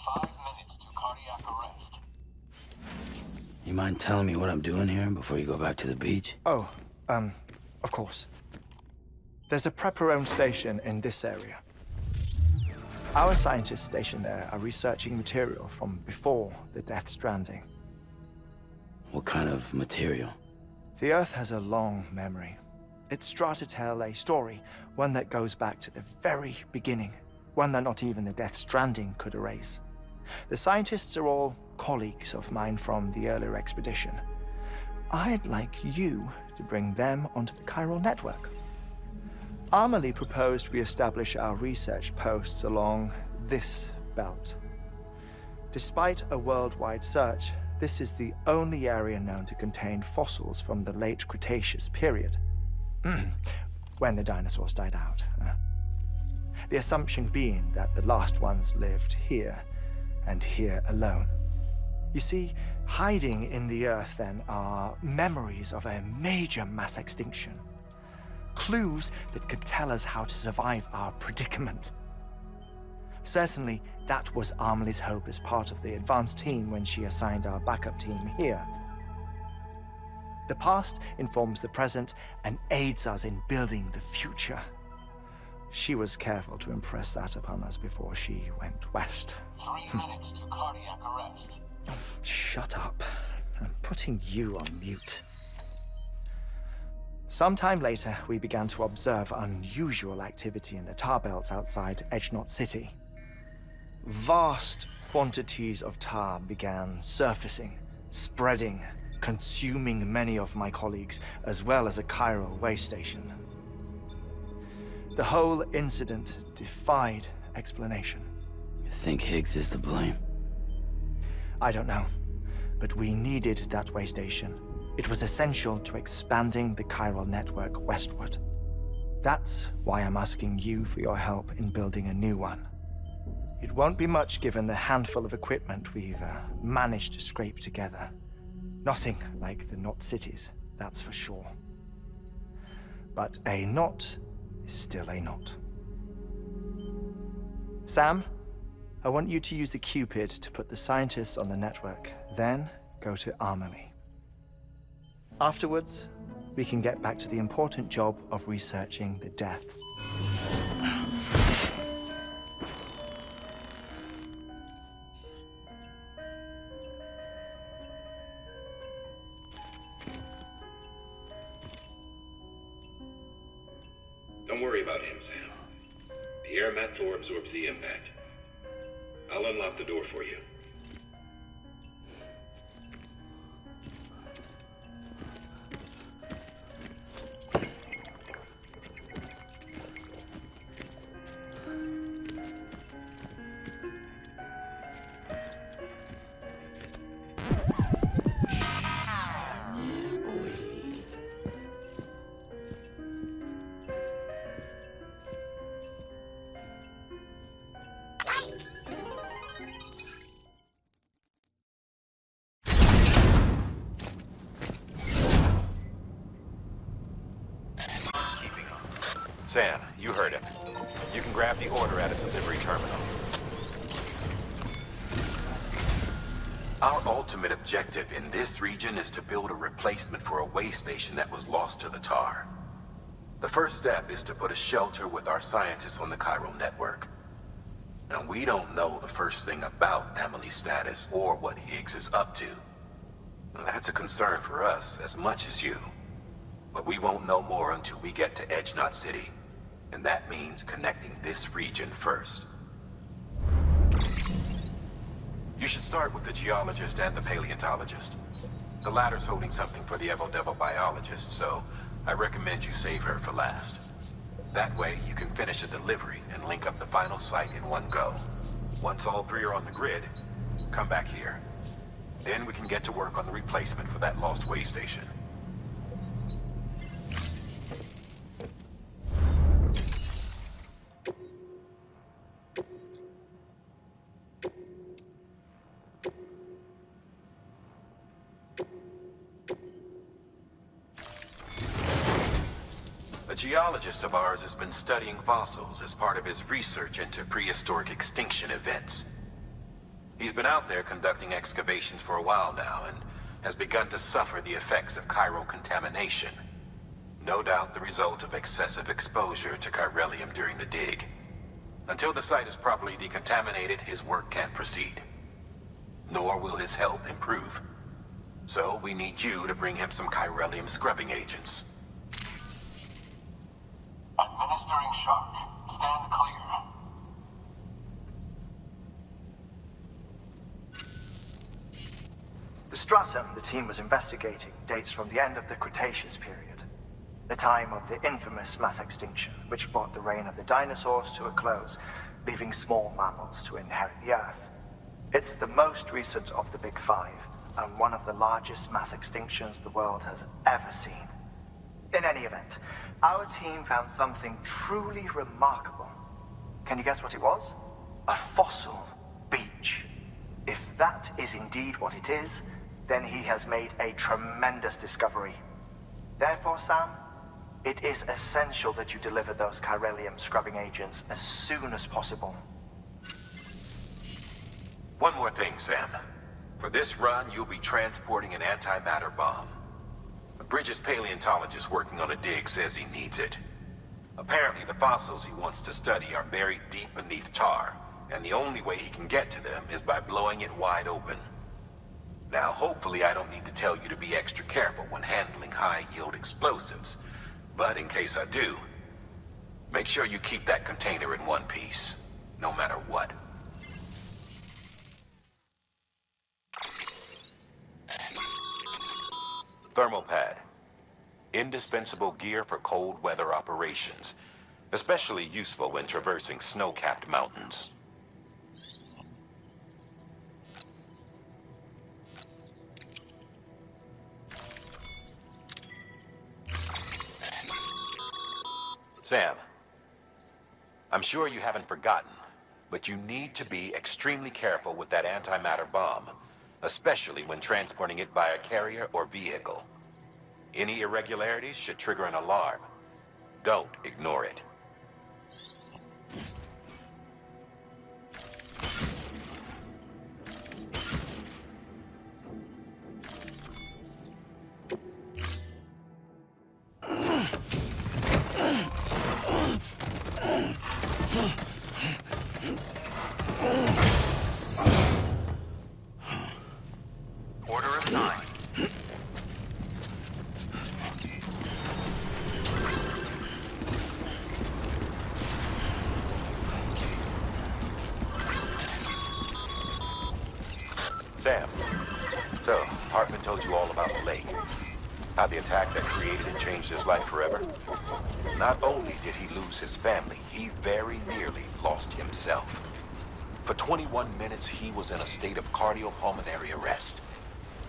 5 minutes to cardiac arrest. You mind telling me what I'm doing here before you go back to the beach? Oh, of course. There's a prepper-owned station in this area. Our scientists stationed there are researching material from before the Death Stranding. What kind of material? The Earth has a long memory. It's trying to tell a story, one that goes back to the very beginning, one that not even the Death Stranding could erase. The scientists are all colleagues of mine from the earlier expedition. I'd like you to bring them onto the chiral network. Amelie proposed we establish our research posts along this belt. Despite a worldwide search, this is the only area known to contain fossils from the late Cretaceous period, when the dinosaurs died out. The assumption being that the last ones lived here, and here alone. You see, hiding in the Earth then are memories of a major mass extinction. Clues that could tell us how to survive our predicament. Certainly, that was Amelie's hope as part of the advanced team when she assigned our backup team here. The past informs the present and aids us in building the future. She was careful to impress that upon us before she went west. 3 minutes to cardiac arrest. Shut up. I'm putting you on mute. Sometime later, we began to observe unusual activity in the tar belts outside Edgenot City. Vast quantities of tar began surfacing, spreading, consuming many of my colleagues, as well as a chiral way station. The whole incident defied explanation. You think Higgs is to blame? I don't know, but we needed that way station. It was essential to expanding the chiral network westward. That's why I'm asking you for your help in building a new one. It won't be much given the handful of equipment we've managed to scrape together. Nothing like the knot cities, that's for sure. But a knot is still a knot. Sam, I want you to use the Cupid to put the scientists on the network, then go to Amelie. Afterwards, we can get back to the important job of researching the deaths. Don't worry about him, Sam. The air mat floor absorbs the impact. I'll unlock the door for you. Sam, you heard him. You can grab the order at a delivery terminal. Our ultimate objective in this region is to build a replacement for a way station that was lost to the tar. The first step is to put a shelter with our scientists on the chiral network. Now, we don't know the first thing about Amelie's status or what Higgs is up to. That's a concern for us as much as you. But we won't know more until we get to Edgenot City. And that means connecting this region first. You should start with the geologist and the paleontologist. The latter's holding something for the Evo-Devo biologist, so I recommend you save her for last. That way, you can finish a delivery and link up the final site in one go. Once all three are on the grid, come back here. Then we can get to work on the replacement for that lost way station. A geologist of ours has been studying fossils as part of his research into prehistoric extinction events. He's been out there conducting excavations for a while now and has begun to suffer the effects of chiral contamination. No doubt the result of excessive exposure to chiralium during the dig. Until the site is properly decontaminated, his work can't proceed. Nor will his health improve. So we need you to bring him some chiralium scrubbing agents. Administering shock. Stand clear. The stratum the team was investigating dates from the end of the Cretaceous period, the time of the infamous mass extinction, which brought the reign of the dinosaurs to a close, leaving small mammals to inherit the Earth. It's the most recent of the Big Five, and one of the largest mass extinctions the world has ever seen. In any event, our team found something truly remarkable. Can you guess what it was? A fossil beach. If that is indeed what it is, then he has made a tremendous discovery. Therefore, Sam, it is essential that you deliver those chiralium scrubbing agents as soon as possible. One more thing, Sam. For this run, you'll be transporting an antimatter bomb. A Bridges paleontologist working on a dig says he needs it. Apparently, the fossils he wants to study are buried deep beneath tar, and the only way he can get to them is by blowing it wide open. Now, hopefully I don't need to tell you to be extra careful when handling high-yield explosives, but in case I do, make sure you keep that container in one piece, no matter what. Thermal pad. Indispensable gear for cold weather operations, especially useful when traversing snow-capped mountains. Sam, I'm sure you haven't forgotten, but you need to be extremely careful with that antimatter bomb, especially when transporting it by a carrier or vehicle. Any irregularities should trigger an alarm. Don't ignore it. Order assigned. Sam, so Hartman told you all about the lake. How the attack that created it changed his life forever. Not only did he lose his family, he very nearly lost himself. For 21 minutes, he was in a state of cardiopulmonary arrest.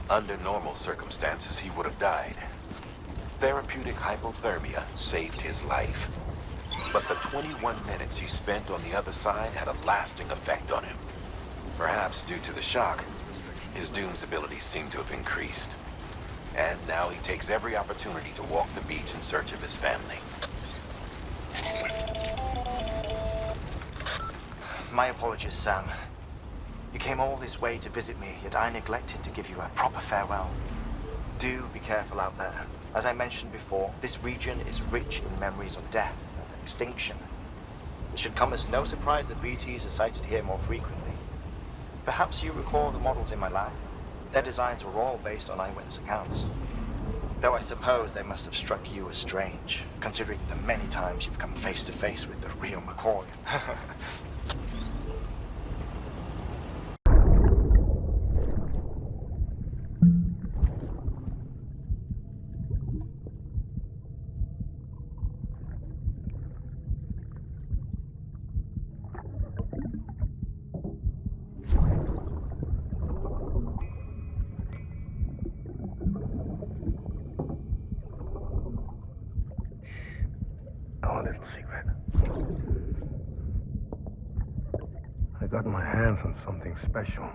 Under normal circumstances, he would have died. Therapeutic hypothermia saved his life. But the 21 minutes he spent on the other side had a lasting effect on him. Perhaps due to the shock, his Doom's abilities seem to have increased. And now he takes every opportunity to walk the beach in search of his family. My apologies, Sam. You came all this way to visit me, yet I neglected to give you a proper farewell. Do be careful out there. As I mentioned before, this region is rich in memories of death and extinction. It should come as no surprise that BTs are sighted here more frequently. Perhaps you recall the models in my lab? Their designs were all based on eyewitness accounts. Though I suppose they must have struck you as strange, considering the many times you've come face to face with the real McCoy. Our little secret. I got my hands on something special.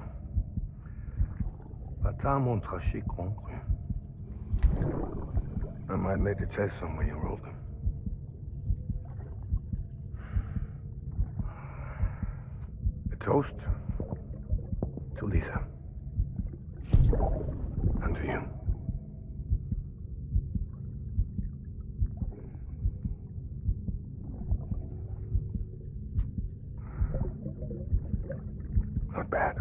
Bata montrachy concru. I might later test some when you roll them. A toast bad.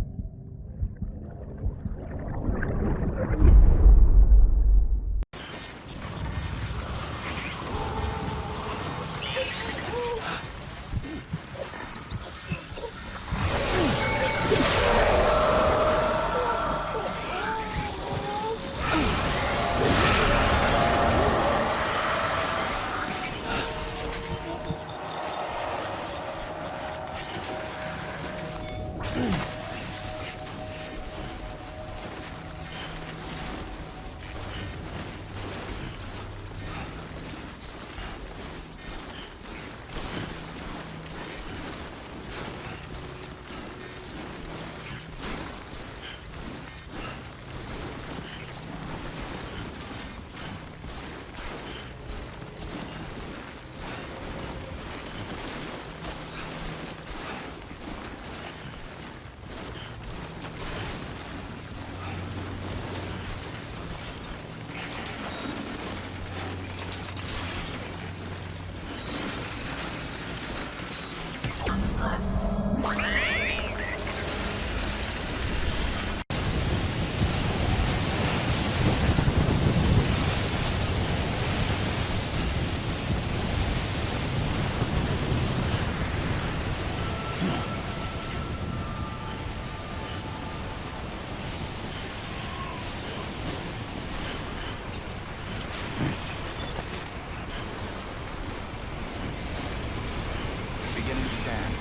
Beginning scan.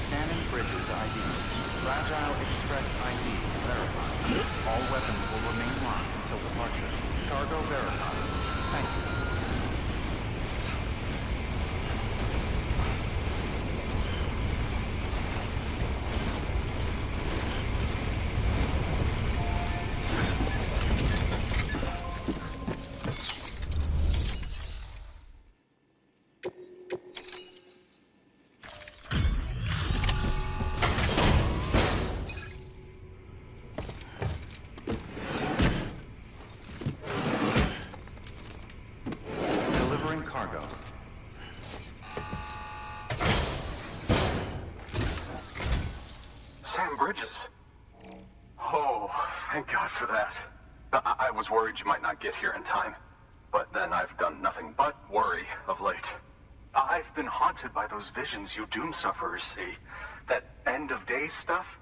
Scanning bridges ID. Fragile Express ID verified. All weapons will remain locked until departure. Cargo verified. Thank you. Cargo. Sam Bridges. Oh, thank God for that. I was worried you might not get here in time. But then I've done nothing but worry of late. I've been haunted by those visions you doom sufferers see. That end of days stuff.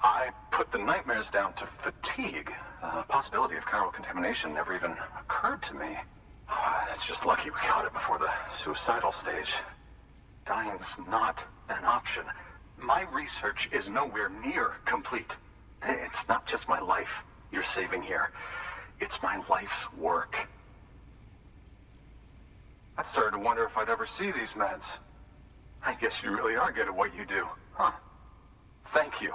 I put the nightmares down to fatigue. The possibility of chiral contamination never even occurred to me. It's just lucky we caught it before the suicidal stage. Dying's not an option. My research is nowhere near complete. It's not just my life you're saving here. It's my life's work. I started to wonder if I'd ever see these meds. I guess you really are good at what you do, huh? Thank you.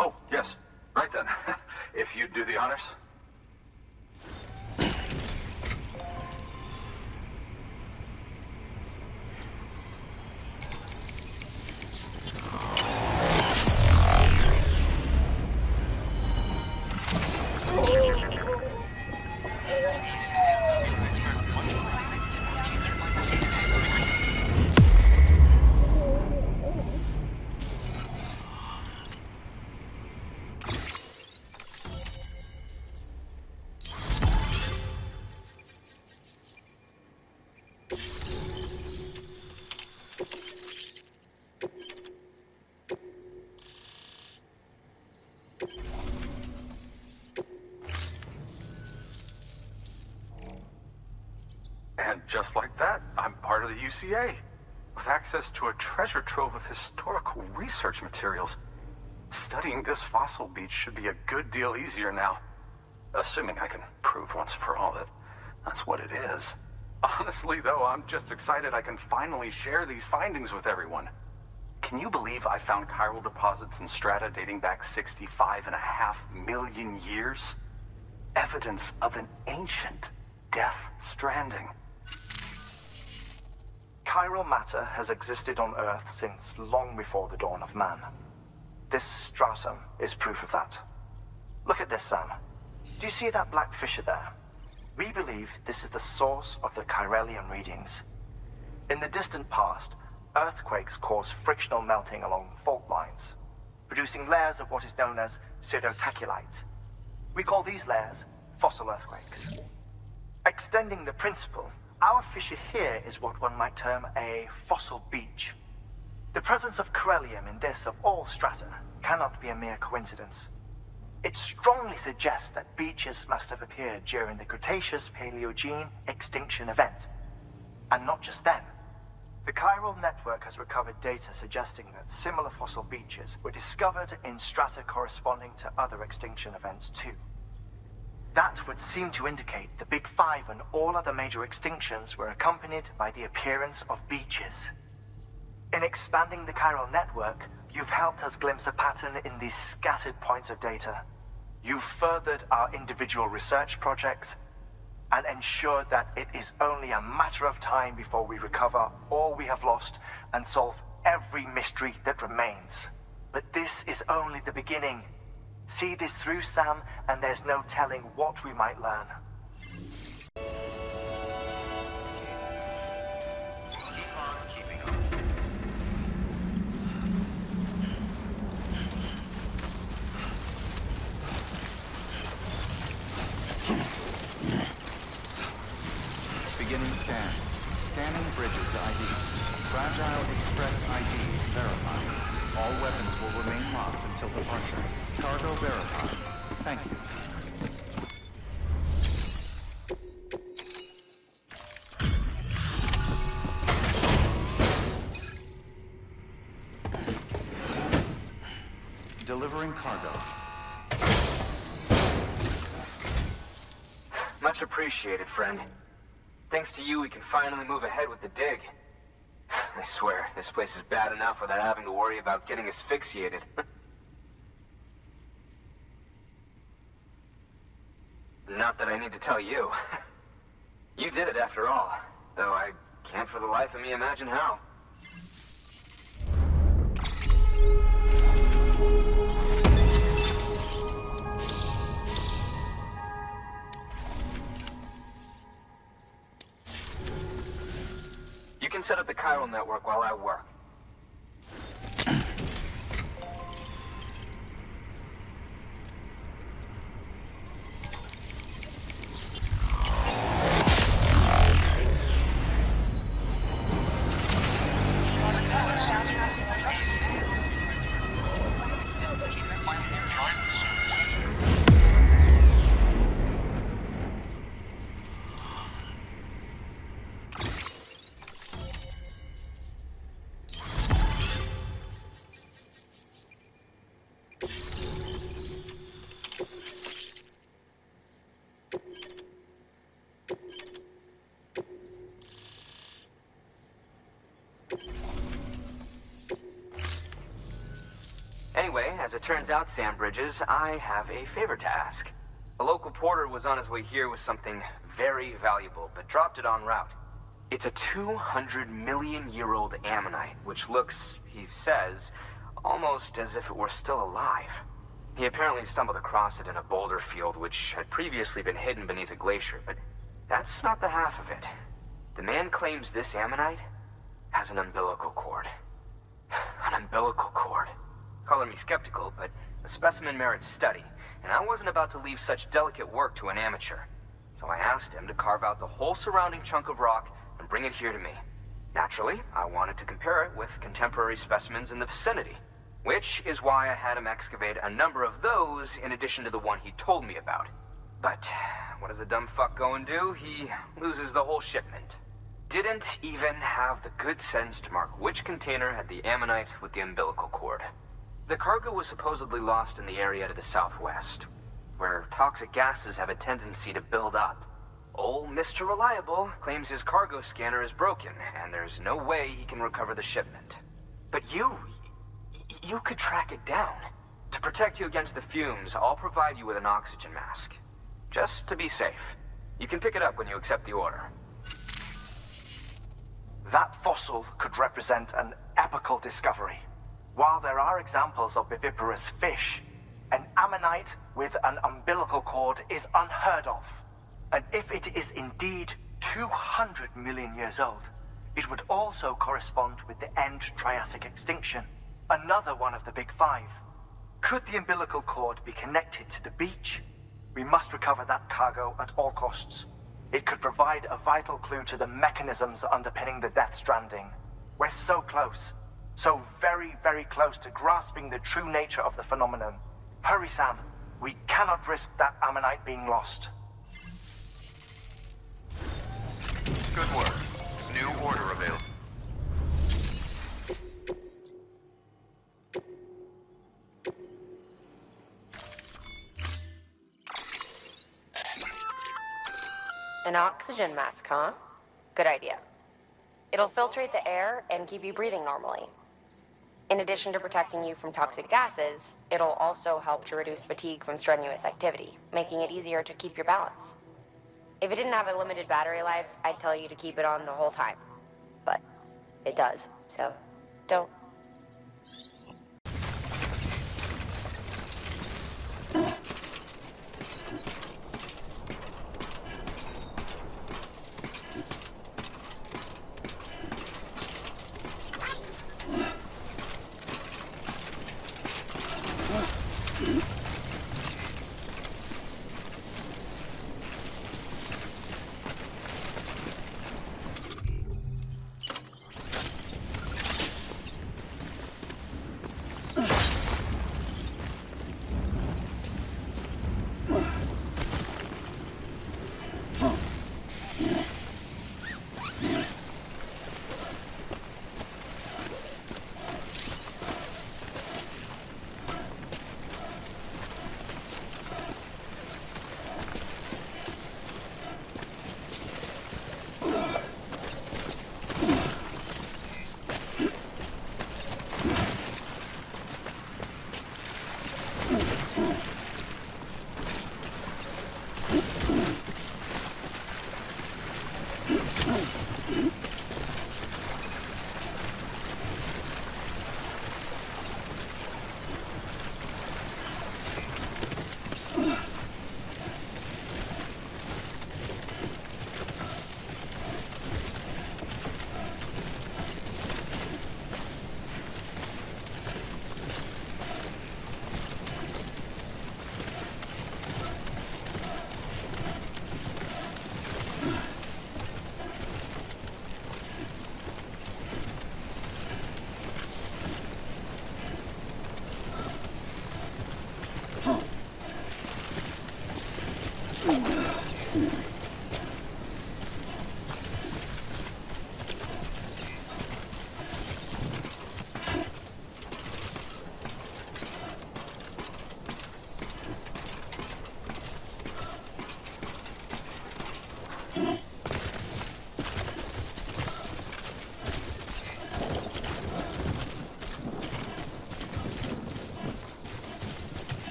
Oh, yes. Right then. If you'd do the honors. And just like that, I'm part of the UCA, with access to a treasure trove of historical research materials. Studying this fossil beach should be a good deal easier now. Assuming I can prove once for all that that's what it is. Honestly, though, I'm just excited I can finally share these findings with everyone. Can you believe I found chiral deposits in strata dating back 65.5 million years? Evidence of an ancient Death Stranding. Chiral matter has existed on Earth since long before the dawn of man. This stratum is proof of that. Look at this, Sam. Do you see that black fissure there? We believe this is the source of the chiralium readings. In the distant past, earthquakes caused frictional melting along fault lines, producing layers of what is known as pseudotaculite. We call these layers fossil earthquakes. Extending the principle, our fissure here is what one might term a fossil beach. The presence of chiralium in this of all strata cannot be a mere coincidence. It strongly suggests that beaches must have appeared during the Cretaceous-Paleogene extinction event. And not just then. The chiral network has recovered data suggesting that similar fossil beaches were discovered in strata corresponding to other extinction events too. That would seem to indicate the Big Five and all other major extinctions were accompanied by the appearance of beaches. In expanding the chiral network, you've helped us glimpse a pattern in these scattered points of data. You've furthered our individual research projects and ensured that it is only a matter of time before we recover all we have lost and solve every mystery that remains. But this is only the beginning. See this through, Sam, and there's no telling what we might learn. Keep on keeping on. Beginning scan. Scanning bridges ID. Fragile Express ID verified. All weapons will remain locked until departure. Cargo verified. Thank you. Delivering cargo. Much appreciated, friend. Thanks to you, we can finally move ahead with the dig. I swear, this place is bad enough without having to worry about getting asphyxiated. Not that I need to tell you. You did it after all, though I can't for the life of me imagine how. You can set up the chiral network while I work. Anyway, as it turns out, Sam Bridges, I have a favor to ask. A local porter was on his way here with something very valuable, but dropped it en route. It's a 200-million-year-old ammonite, which looks, he says, almost as if it were still alive. He apparently stumbled across it in a boulder field, which had previously been hidden beneath a glacier, but that's not the half of it. The man claims this ammonite has an umbilical cord. An umbilical cord. Color me skeptical, but the specimen merits study, and I wasn't about to leave such delicate work to an amateur. So I asked him to carve out the whole surrounding chunk of rock and bring it here to me. Naturally, I wanted to compare it with contemporary specimens in the vicinity, which is why I had him excavate a number of those in addition to the one he told me about. But what does the dumb fuck go and do? He loses the whole shipment. Didn't even have the good sense to mark which container had the ammonite with the umbilical cord. The cargo was supposedly lost in the area to the southwest, where toxic gases have a tendency to build up. Old Mr. Reliable claims his cargo scanner is broken, and there's no way he can recover the shipment. But you could track it down. To protect you against the fumes, I'll provide you with an oxygen mask. Just to be safe. You can pick it up when you accept the order. That fossil could represent an epical discovery. While there are examples of viviparous fish, an ammonite with an umbilical cord is unheard of. And if it is indeed 200 million years old, it would also correspond with the end Triassic extinction, another one of the big five. Could the umbilical cord be connected to the beach? We must recover that cargo at all costs. It could provide a vital clue to the mechanisms underpinning the Death Stranding. We're so close. So very, very close to grasping the true nature of the phenomenon. Hurry, Sam. We cannot risk that ammonite being lost. Good work. New order available. An oxygen mask, huh? Good idea. It'll filtrate the air and keep you breathing normally. In addition to protecting you from toxic gases, it'll also help to reduce fatigue from strenuous activity, making it easier to keep your balance. If it didn't have a limited battery life, I'd tell you to keep it on the whole time. But it does, so don't.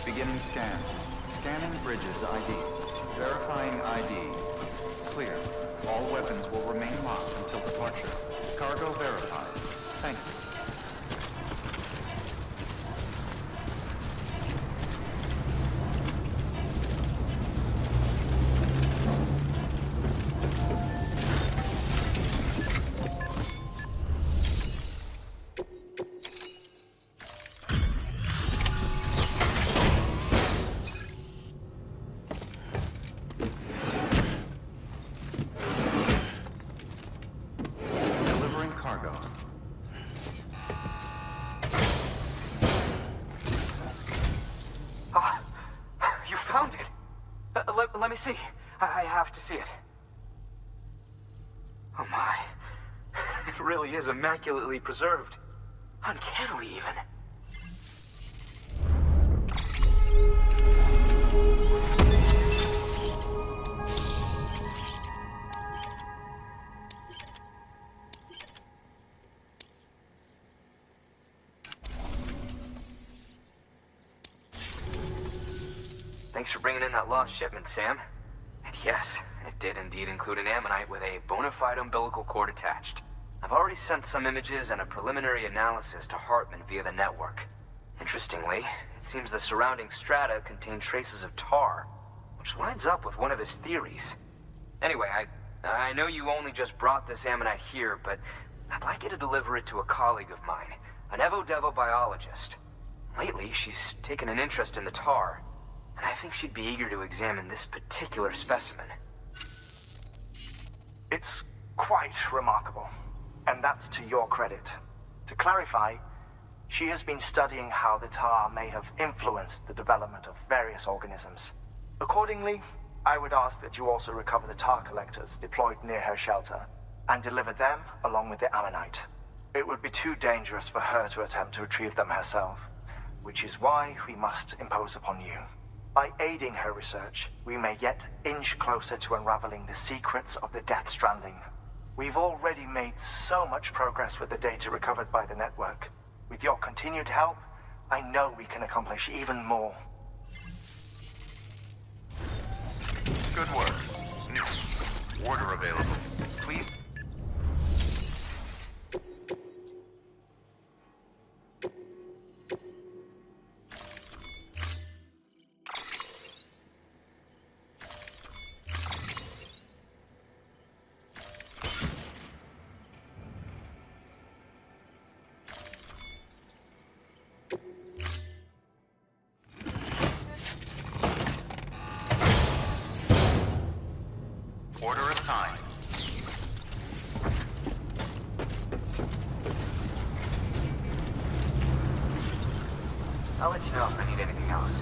Beginning scan. Scanning bridges ID. Verifying ID. Clear. All weapons will remain locked until departure. Cargo verified. Thank you. Let me see. I have to see it. Oh my. It really is immaculately preserved. Uncannily even. Thanks for bringing in that lost shipment, Sam. And yes, it did indeed include an ammonite with a bona fide umbilical cord attached. I've already sent some images and a preliminary analysis to Hartman via the network. Interestingly, it seems the surrounding strata contain traces of tar, which lines up with one of his theories. Anyway, I know you only just brought this ammonite here, but I'd like you to deliver it to a colleague of mine, an Evo-Devo biologist. Lately, she's taken an interest in the tar, and I think she'd be eager to examine this particular specimen. It's quite remarkable, and that's to your credit. To clarify, she has been studying how the tar may have influenced the development of various organisms. Accordingly, I would ask that you also recover the tar collectors deployed near her shelter and deliver them along with the ammonite. It would be too dangerous for her to attempt to retrieve them herself, which is why we must impose upon you. By aiding her research, we may yet inch closer to unraveling the secrets of the Death Stranding. We've already made so much progress with the data recovered by the network. With your continued help, I know we can accomplish even more. Good work. New order available. Please. Order assigned. I'll let you know if I need anything else.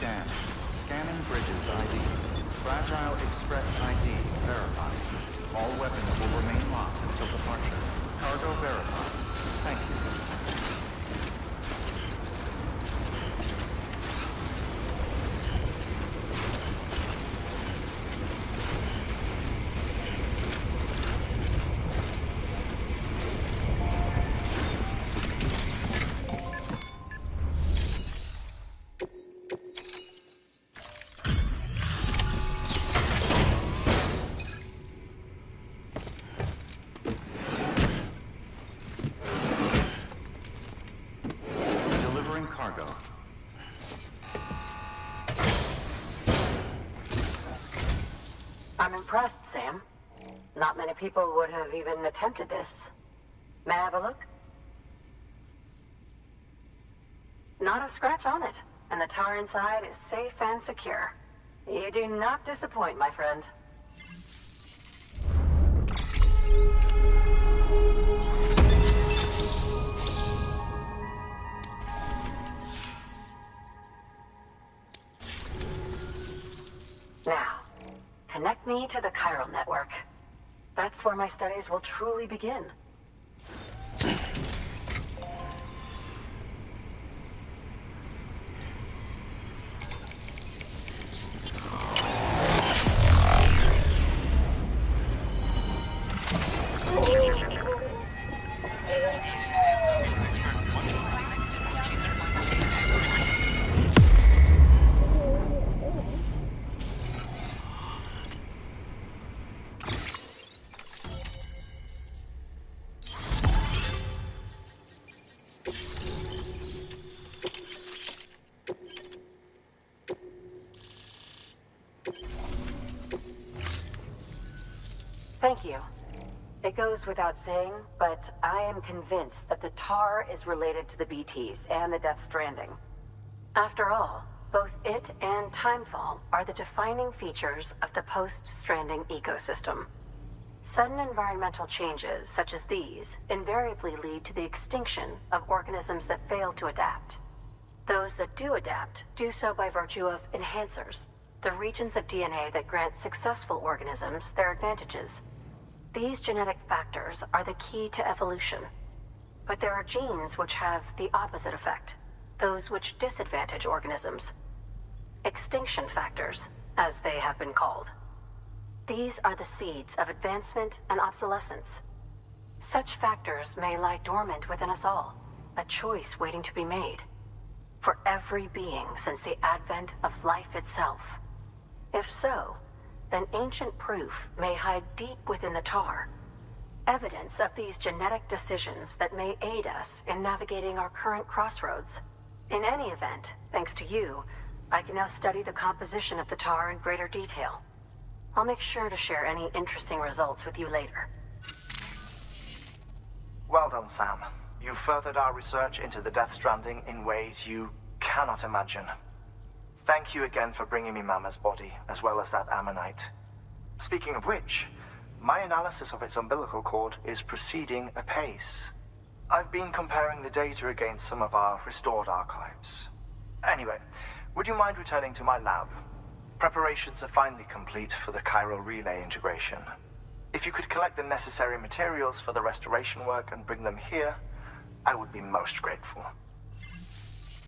scan. Scanning bridges ID. Fragile Express ID verified. All weapons will remain locked until departure. Cargo verified. Thank you. Cargo. I'm impressed, Sam. Not many people would have even attempted this. May I have a look? Not a scratch on it, and the tar inside is safe and secure. You do not disappoint, my friend. Now, connect me to the chiral network. That's where my studies will truly begin. Thank you. It goes without saying, but I am convinced that the tar is related to the BTs and the Death Stranding. After all, both it and Timefall are the defining features of the post-Stranding ecosystem. Sudden environmental changes such as these invariably lead to the extinction of organisms that fail to adapt. Those that do adapt do so by virtue of enhancers, the regions of DNA that grant successful organisms their advantages. These genetic factors are the key to evolution. But there are genes which have the opposite effect, those which disadvantage organisms. Extinction factors, as they have been called. These are the seeds of advancement and obsolescence. Such factors may lie dormant within us all, a choice waiting to be made. For every being since the advent of life itself. If so, then ancient proof may hide deep within the tar. Evidence of these genetic decisions that may aid us in navigating our current crossroads. In any event, thanks to you, I can now study the composition of the tar in greater detail. I'll make sure to share any interesting results with you later. Well done, Sam. You furthered our research into the Death Stranding in ways you cannot imagine. Thank you again for bringing me Mama's body, as well as that ammonite. Speaking of which, my analysis of its umbilical cord is proceeding apace. I've been comparing the data against some of our restored archives. Anyway, would you mind returning to my lab? Preparations are finally complete for the chiral relay integration. If you could collect the necessary materials for the restoration work and bring them here, I would be most grateful.